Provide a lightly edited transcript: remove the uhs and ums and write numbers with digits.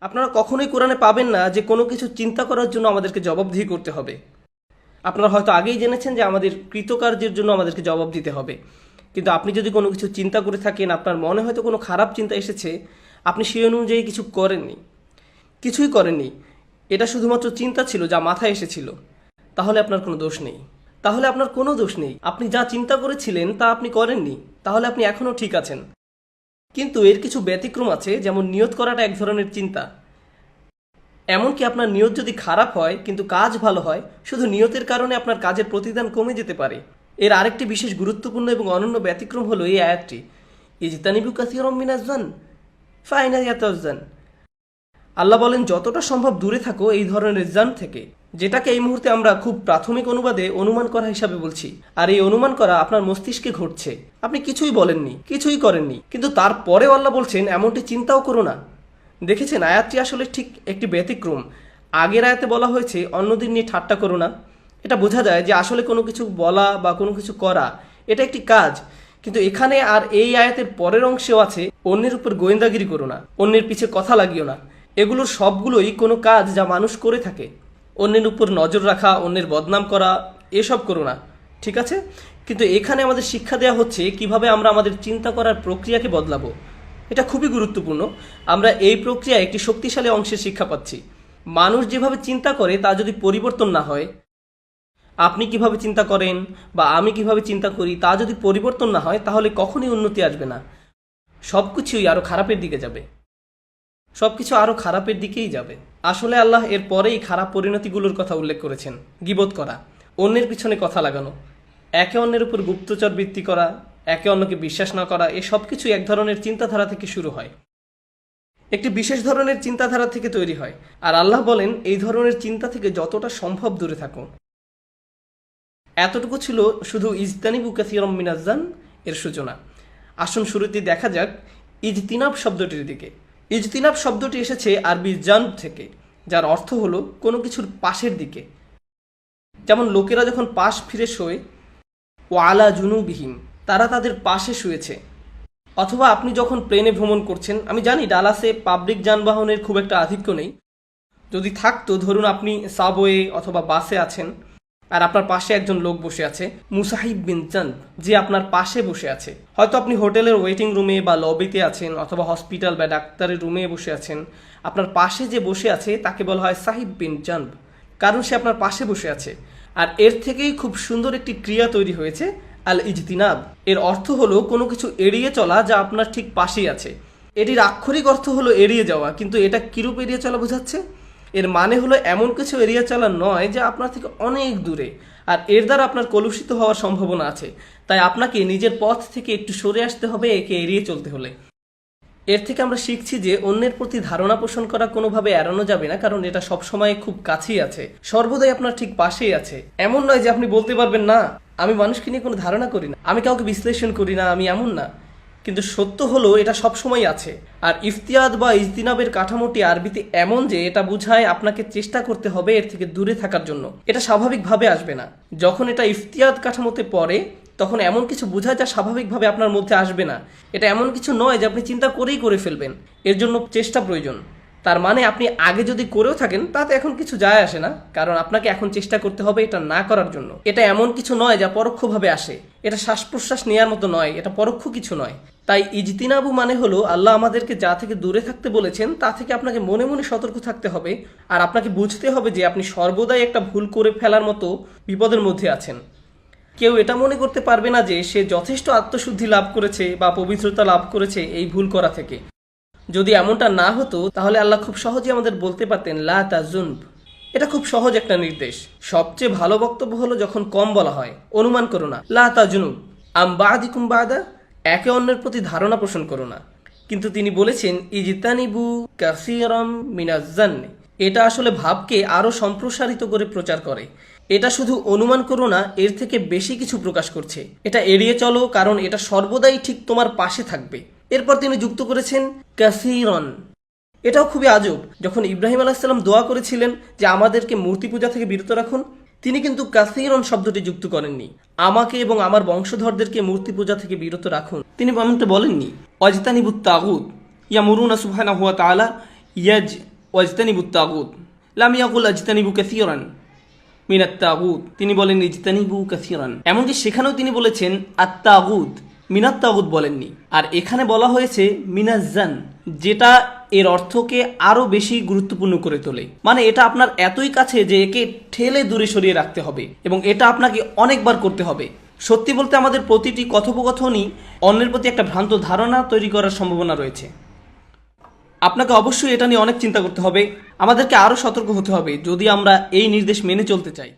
আপনারা কখনোই কোরআনে পাবেন না যে কোনো কিছু চিন্তা করার জন্য আমাদেরকে জবাবদিহি করতে হবে। আপনারা হয়তো আগেই জেনেছেন যে আমাদের কৃতকার্যের জন্য আমাদেরকে জবাব দিতে হবে, কিন্তু আপনি যদি কোনো কিছু চিন্তা করে থাকেন, আপনার মনে হয়তো কোনো খারাপ চিন্তা এসেছে, আপনি সেই অনুযায়ী কিছু করেননি, কিছুই করেননি, এটা শুধুমাত্র চিন্তা ছিল যা মাথায় এসেছিল, তাহলে আপনার কোনো দোষ নেই। তাহলে আপনার কোনো দোষ নেই। আপনি যা চিন্তা করেছিলেন তা আপনি করেননি, তাহলে আপনি এখনও ঠিক আছেন। কিন্তু এর কিছু ব্যতিক্রম আছে, যেমন নিয়ত করাটা এক ধরনের চিন্তা। এমনকি আপনার নিয়ত যদি খারাপ হয় কিন্তু কাজ ভালো হয়, শুধু নিয়তের কারণে আপনার কাজের প্রতিদান কমে যেতে পারে। এর আরেকটি বিশেষ গুরুত্বপূর্ণ এবং অনন্য ব্যতিক্রম হলো এই আয়াতটি, ইজতানিবু কাসীরাম মিনাজ যান ফাইনা ইয়াতাযান। আল্লাহ বলেন যতটা সম্ভব দূরে থাকো এই ধরনের জান থেকে, যেটাকে এই মুহূর্তে আমরা খুব প্রাথমিক অনুবাদে অনুমান করা হিসাবে বলছি। আর এই অনুমান করা আপনার মস্তিষ্কে ঘটছে, আপনি কিছুই বলেননি, কিছুই করেননি, কিন্তু তারপরেও আল্লাহ বলছেন এমনটি চিন্তাও করো না। দেখেছেন, আয়াতটি আসলে ঠিক একটি ব্যতিক্রম। আগের আয়াতে বলা হয়েছে অন্যদের নিয়ে ঠাট্টা করো না। এটা বোঝা যায় যে আসলে কোনো কিছু বলা বা কোনো কিছু করা এটা একটি কাজ, কিন্তু এখানে আর এই আয়াতের পরের অংশেও আছে অন্যের উপর গোয়েন্দাগিরি করো না, অন্যের পিছে কথা লাগিও না। এগুলোর সবগুলোই কোনো কাজ যা মানুষ করে থাকে। অন্যের উপর নজর রাখা, অন্যের বদনাম করা, এসব করো না, ঠিক আছে? কিন্তু এখানে আমাদের শিক্ষা দেওয়া হচ্ছে কিভাবে আমরা আমাদের চিন্তা করার প্রক্রিয়াকে বদলাবো। এটা খুবই গুরুত্বপূর্ণ। আমরা এই প্রক্রিয়ায় একটি শক্তিশালী অংশের শিক্ষা পাচ্ছি। মানুষ যেভাবে চিন্তা করে তা যদি পরিবর্তন না হয়, আপনি কিভাবে চিন্তা করেন বা আমি কিভাবে চিন্তা করি তা যদি পরিবর্তন না হয়, তাহলে কখনই উন্নতি আসবে না। সব কিছুই আরও খারাপের দিকে যাবে, সব কিছু আরও খারাপের দিকেই যাবে। আসলে আল্লাহ এর পরেই খারাপ পরিণতিগুলোর কথা উল্লেখ করেছেন। গীবত করা, অন্যের পিছনে কথা লাগানো, একে অন্যের উপর গুপ্তচর বৃত্তি করা, একে অন্যকে বিশ্বাস না করা, এ সব কিছুই এক ধরনের চিন্তাধারা থেকে শুরু হয়, একটি বিশেষ ধরনের চিন্তাধারা থেকে তৈরি হয়। আর আল্লাহ বলেন এই ধরনের চিন্তা থেকে যতটা সম্ভব দূরে থাকুন। এতটুকু ছিল শুধু ইজতানিবু কাসীরাম মিনাজ যান এর সূচনা। আসুন শুরুতে দেখা যাক ইজতিনাব শব্দটির দিকে। ইজতিনাব শব্দটি এসেছে আরবি জানব থেকে, যার অর্থ হলো কোনো কিছুর পাশের দিকে। যেমন লোকেরা যখন পাশ ফিরে শোয়, ও আলা জুনুবিহিম, তারা তাদের পাশে শুয়েছে। অথবা আপনি যখন প্লেনে ভ্রমণ করছেন, আমি জানি ডালাসে পাবলিক যানবাহনের খুব একটা আধিক্য নেই, যদি থাকতো ধরুন আপনি সাবওয়ে অথবা বাসে আছেন আর আপনার পাশে একজন লোক বসে আছে, মুসাহিব বিন চান্দ, যে আপনার পাশে বসে আছে। হয়তো আপনি হোটেলের ওয়েটিং রুমে বা লবিতে আছেন অথবা হসপিটাল বা ডাক্তারের রুমে বসে আছেন। আপনার পাশে যে বসে আছে তাকে বলা হয় সাহিব বিন চান্দ, কারণ সে আপনার পাশে বসে আছে। আর এর থেকেই খুব সুন্দর একটি ক্রিয়া তৈরি হয়েছে, আল ইজতিনাব। এর অর্থ হলো কোনো কিছু এড়িয়ে চলা যা আপনার ঠিক পাশেই আছে। এটির আক্ষরিক অর্থ হলো এড়িয়ে যাওয়া, কিন্তু এটা কিরূপ এড়িয়ে চলা বোঝাচ্ছে? এর মানে হলো এমন কিছু এড়িয়ে চলা নয় যা আপনার থেকে অনেক দূরে, আর এর দ্বারা আপনার কলুষিত হওয়ার সম্ভাবনা আছে। তাই আপনাকে নিজের পথ থেকে একটু সরে আসতে হবে একে এড়িয়ে চলতে হলে। এর থেকে আমরা শিখছি যে অন্যের প্রতি ধারণা পোষণ করা কোনোভাবে এড়ানো যাবে না, কারণ এটা সবসময় খুব কাছেই আছে, সর্বদাই আপনার ঠিক পাশেই আছে। এমন নয় যে আপনি বলতে পারবেন না আমি মানুষকে নিয়ে কোনো ধারণা করি না, আমি কাউকে বিশ্লেষণ করি না, আমি এমন না। কিন্তু সত্য হলো এটা সবসময় আছে। আর ইফতিয়াদ বা ইজতিনাবের কাঠামোটি আরবিতে এমন যে এটা বোঝায় আপনাকে চেষ্টা করতে হবে এর থেকে দূরে থাকার জন্য। এটা স্বাভাবিকভাবে আসবে না। যখন এটা ইফতিয়াদ কাঠামোতে পড়ে তখন এমন কিছু বোঝায় যা স্বাভাবিকভাবে আপনার মধ্যে আসবে না। এটা এমন কিছু নয় যে আপনি চিন্তা করেই করে ফেলবেন, এর জন্য চেষ্টা প্রয়োজন। তার মানে আপনি আগে যদি করেও থাকেন তাতে এখন কিছু যায় আসে না, কারণ আপনাকে এখন চেষ্টা করতে হবে এটা না করার জন্য। এটা এমন কিছু নয় যা পরোক্ষভাবে আসে, এটা শ্বাস প্রশ্বাস নেওয়ার মতো নয়, এটা পরোক্ষ কিছু নয়। তাই ইজতিনাবু মানে হলো আল্লাহ আমাদেরকে যা থেকে দূরে থাকতে বলেছেন তা থেকে আপনাকে মনে মনে সতর্ক থাকতে হবে। আর আপনাকে বুঝতে হবে যে আপনি সর্বদাই একটা ভুল করে ফেলার মতো বিপদের মধ্যে আছেন। কেউ এটা মনে করতে পারবে না যে সে যথেষ্ট আত্মশুদ্ধি লাভ করেছে বা পবিত্রতা লাভ করেছে এই ভুল করা থেকে। যদি এমনটা না হতো তাহলে আল্লাহ খুব সহজে আমাদের বলতে পারতেন লা তাজুনব। এটা খুব সহজ একটা নির্দেশ। সবচেয়ে ভালো বক্তব্য হলো যখন কম বলা হয়, অনুমান করো না, লা তাজুনুব আম বাদিকুম বাদা, একে অন্যের প্রতি ধারণা পোষণ করো না। কিন্তু তিনি বলেছেন ইজতানিবু কাসীরাম মিনাজ যান্নি। এটা আসলে ভাবকে আরো সম্প্রসারিত করে প্রচার করে। এটা শুধু অনুমান করো না, এর থেকে বেশি কিছু প্রকাশ করছে। এটা এড়িয়ে চলো, কারণ এটা সর্বদাই ঠিক তোমার পাশে থাকবে। এরপর তিনি যুক্ত করেছেন কাসীরন। এটাও খুবই আজব। যখন ইব্রাহিম আলাইহিস সালাম দোয়া করেছিলেন যে আমাদেরকে মূর্তি পূজা থেকে বিরত রাখুন, তিনি কিন্তু কাসীরন শব্দটি যুক্ত করেননি। আমাকে এবং আমার বংশধরদেরকে মূর্তি পূজা থেকে বিরত রাখুন, তিনি এমনটা বলেননি। ওয়াজতানিবুত তাগুত ইয়ামুরুনা সুবহানাহু ওয়া তাআলা ইয়াজ ওয়াজতানিবুত তাগুত, লাম ইয়াকুল আজতানিবু কাসীরান মিনাত তাগুত, তিনি বলেন ইজতানিবু কাসীরান। এমনকি সেখানেও তিনি বলেছেন আত তাগুত, মিনাত তাগুত বলেননি। আর এখানে বলা হয়েছে মিনাজ্জান, যেটা এর অর্থকে আরো বেশি গুরুত্বপূর্ণ করে তোলে। মানে এটা আপনার এতই কাছে যে একে ঠেলে দূরে সরিয়ে রাখতে হবে এবং এটা আপনাকে অনেকবার করতে হবে। সত্যি বলতে আমাদের প্রতিটি কথোপকথনই অন্যের প্রতি একটা ভ্রান্ত ধারণা তৈরি করার সম্ভাবনা রয়েছে। আপনাকে অবশ্যই এটা নিয়ে অনেক চিন্তা করতে হবে। আমাদেরকে আরও সতর্ক হতে হবে যদি আমরা এই নির্দেশ মেনে চলতে চাই।